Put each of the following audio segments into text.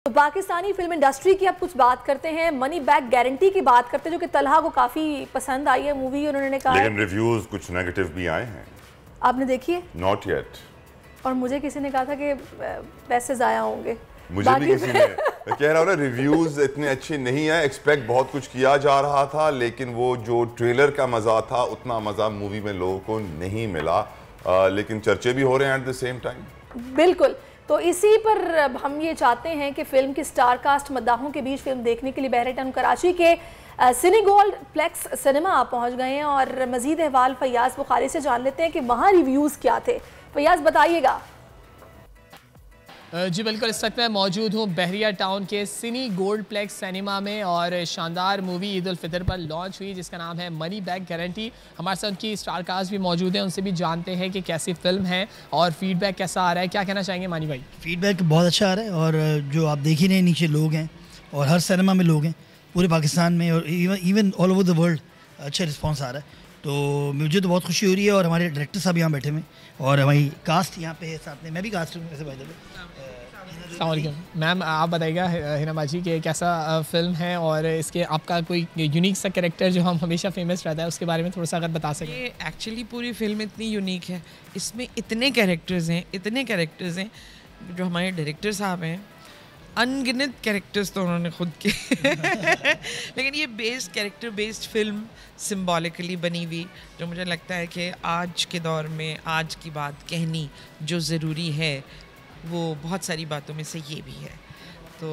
तो Pakistani film industry की अब कुछ बात करते हैं, मनी बैक गारंटी की बात करते हैं, जो कि तलहा को काफी पसंद आई है मूवी। उन्होंने कहा लेकिन रिव्यूज कुछ नेगेटिव भी आए हैं। आपने देखी है? Not yet. और मुझे किसी ने कहा था कि पैसे जाया होंगे। मुझे भी किसी ने कह रहा हूँ ना, रिव्यूज इतने अच्छे नहीं है, एक्सपेक्ट बहुत कुछ किया जा रहा था, लेकिन वो जो ट्रेलर का मजा था उतना मजा मूवी में लोगों को नहीं मिला। लेकिन चर्चे भी हो रहे हैं एट द सेम टाइम। बिल्कुल, तो इसी पर हम ये चाहते हैं कि फिल्म की स्टार कास्ट मद्दाहों के बीच फिल्म देखने के लिए बहरे टाउन कराची के सिनी गोल्ड प्लेक्स सिनेमा आप पहुंच गए हैं और मजीद अहवाल फैयाज बुखारी से जान लेते हैं कि वहाँ रिव्यूज़ क्या थे। फैयाज बताइएगा। जी बिल्कुल, इस वक्त मैं मौजूद हूँ बहरिया टाउन के सिनी गोल्ड प्लेक्स सिनेमा में और शानदार मूवी ईद उल फितर पर लॉन्च हुई जिसका नाम है मनी बैक गारंटी। हमारे साथ उनकी स्टार कास्ट भी मौजूद है, उनसे भी जानते हैं कि कैसी फिल्म है और फीडबैक कैसा आ रहा है। क्या कहना चाहेंगे मानी भाई? फीडबैक बहुत अच्छा आ रहा है और जो आप देख ही रहे हैं नीचे लोग हैं और हर सिनेमा में लोग हैं पूरे पाकिस्तान में और even all over the world अच्छा रिस्पॉन्स आ रहा है। तो मुझे तो बहुत खुशी हो रही है और हमारे डायरेक्टर साहब यहाँ बैठे हुए और हमारी कास्ट यहाँ पे है साथ में, मैं भी कास्ट हूँ वैसे भाई। मैम आप बताइएगा हिना बाजी कि कैसा फिल्म है और इसके आपका कोई यूनिक सा कैरेक्टर जो हम हमेशा फेमस रहता है उसके बारे में थोड़ा सा अगर बता सकें। ये एक्चुअली पूरी फिल्म इतनी यूनिक है, इसमें इतने कैरेक्टर्स हैं जो हमारे डायरेक्टर साहब हैं, अनगिनत कैरेक्टर्स तो उन्होंने खुद के लेकिन ये कैरेक्टर बेस्ड फिल्म सिम्बॉलिकली बनी हुई, जो मुझे लगता है कि आज के दौर में आज की बात कहनी जो ज़रूरी है वो बहुत सारी बातों में से ये भी है। तो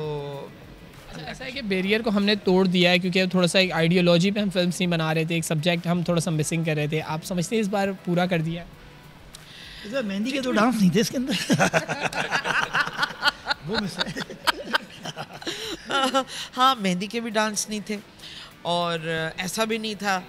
ऐसा है कि बैरियर को हमने तोड़ दिया है क्योंकि थोड़ा सा एक आइडियोलॉजी पे हम फिल्म नहीं बना रहे थे, एक सब्जेक्ट हम थोड़ा सा मिसिंग कर रहे थे। आप समझते हैं इस बार पूरा कर दिया है? मेहंदी के तो डांस नहीं थे इसके अंदर वो मिस है। हाँ, मेहंदी के भी डांस नहीं थे और ऐसा भी नहीं था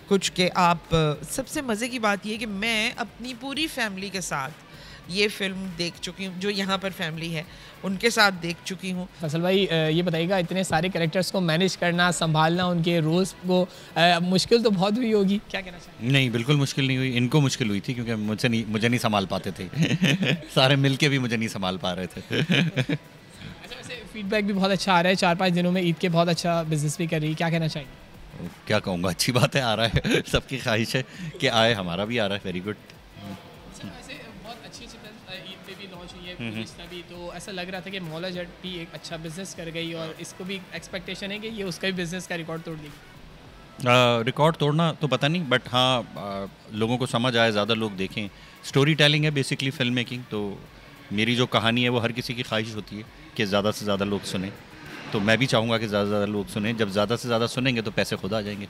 कुछ के आप सबसे मज़े की बात ये कि मैं अपनी पूरी फैमिली के साथ ये फिल्म देख चुकी हूँ, जो यहाँ पर फैमिली है उनके साथ देख चुकी हूँ। फैसल भाई ये बताइएगा, इतने सारे कैरेक्टर्स को मैनेज करना, संभालना, उनके रोल्स को मुश्किल तो बहुत हुई होगी, क्या कहना चाहिए? नहीं, बिल्कुल मुश्किल नहीं हुई, इनको मुश्किल हुई थी क्योंकि मुझे नहीं संभाल पाते थे सारे मिलके भी मुझे नहीं संभाल पा रहे थे अच्छा, वैसे फीडबैक भी बहुत अच्छा आ रहा है, 4-5 दिनों में ईद के बहुत अच्छा बिजनेस भी कर रही है, क्या कहना चाहिए? क्या कहूँगा, अच्छी बात है, आ रहा है सबकी ख्वाहिश है कि आए, हमारा भी आ रहा है, वेरी गुड। भी तो ऐसा लग रहा था कि मौला जट भी एक अच्छा बिजनेस कर गई और इसको भी एक्सपेक्टेशन है कि ये उसका भी बिजनेस का रिकॉर्ड तोड़ देगी। रिकॉर्ड तोड़ना तो पता नहीं, बट हाँ लोगों को समझ आए, ज़्यादा लोग देखें। स्टोरी टेलिंग है बेसिकली फिल्म मेकिंग, तो मेरी जो कहानी है वो हर किसी की ख्वाहिश होती है कि ज़्यादा से ज़्यादा लोग सुने, तो मैं भी चाहूँगा कि ज़्यादा से ज़्यादा लोग सुने। जब ज़्यादा से ज़्यादा सुनेंगे तो पैसे खुद आ जाएंगे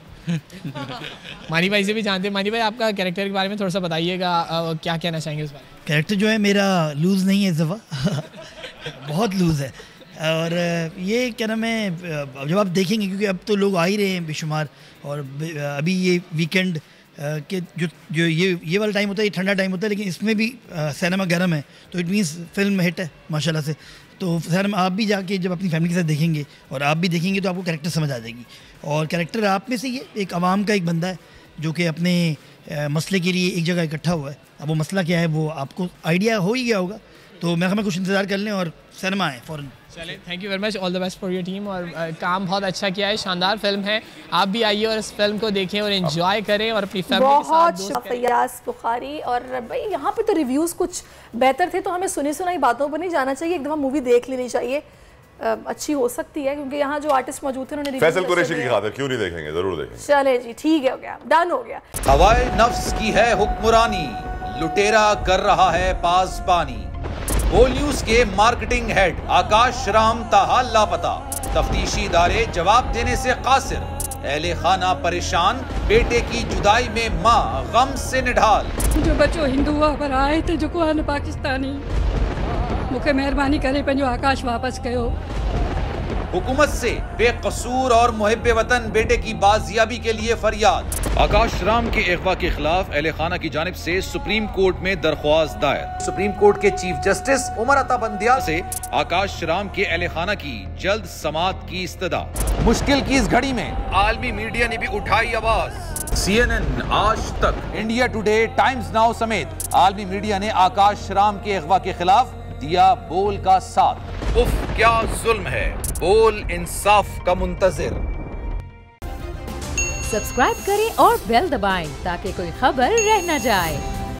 मानी भाई से भी जानते हैं। मानी भाई, आपका कैरेक्टर के बारे में थोड़ा सा बताइएगा, क्या कहना चाहेंगे उस बारे में? कैरेक्टर जो है मेरा लूज़ नहीं है इस दफ़ा बहुत लूज़ है और ये क्या नाम है, जब आप देखेंगे क्योंकि अब तो लोग आ ही रहे हैं बेशुमार और अभी ये वीकेंड के जो ये वाला टाइम होता है, ये ठंडा टाइम होता है, लेकिन इसमें भी सिनेमा गर्म है, तो इट मीन्स फिल्म हिट है माशाल्लाह से। तो सर आप भी जाके जब अपनी फैमिली के साथ देखेंगे और आप भी देखेंगे तो आपको कैरेक्टर समझ आ जाएगी। और कैरेक्टर आप में से ये एक आवाम का एक बंदा है जो कि अपने मसले के लिए एक जगह इकट्ठा हुआ है। अब वो मसला क्या है वो आपको आइडिया हो ही गया होगा, तो मैं हमें कुछ इंतज़ार कर लें और सिनेमा आए फ़ौरन। चले, thank you very much, all the best for your team और काम बहुत अच्छा किया है, शानदार फिल्म है। आप भी आइए और इस फिल्म को देखें और एंजॉय करें और अपनी फैमिली के साथ दोस्त करें। फैयाज बुखारी। और भाई यहाँ पे तो रिव्यूज़ कुछ बेहतर थे, तो हमें सुनी सुनाई बातों पर नहीं जाना चाहिए, एक दफ़ा मूवी देख लेनी चाहिए, अच्छी हो सकती है क्योंकि यहाँ जो आर्टिस्ट मौजूद थे उन्होंने फैसल कुरैशी की खातिर क्यों नहीं देखेंगे, जरूर देखेंगे। चले जी, ठीक है, हो गया, डन हो गया। हवाए नफ्स की है हुक्मरानी, लुटेरा कर रहा है पासबानी। होल न्यूज के मार्केटिंग हेड आकाश राम ताहा लापता, तफ्तीशी इदारे जवाब देने से कासिर। अहले खाना परेशान, बेटे की जुदाई में माँ गम से निढाल। जो बच्चों हिंदू पर आए थे जो को पाकिस्तानी, मुझे मेहरबानी करे पंहिंजो आकाश वापस कयो। हुकूमत से बेकसूर और मुहिब्बे वतन बेटे की बाजियाबी के लिए फरियाद। आकाश राम के अगवा के खिलाफ अहले खाना की जानिब से सुप्रीम कोर्ट में दरख्वास्त दायर। सुप्रीम कोर्ट के चीफ जस्टिस उमर अता बंदियाल से आकाश राम के अहले खाना की जल्द समाअत की इस्तदा। मुश्किल की इस घड़ी में आलमी मीडिया ने भी उठाई आवाज। CNN, आज तक, इंडिया टुडे, टाइम्स नाउ समेत आलमी मीडिया ने आकाश राम के अगवा के खिलाफ दिया बोल का साथ। उफ क्या जुल्म है, बोल इंसाफ का मुंतजिर। सब्सक्राइब करें और बेल दबाएं ताकि कोई खबर रह न जाए।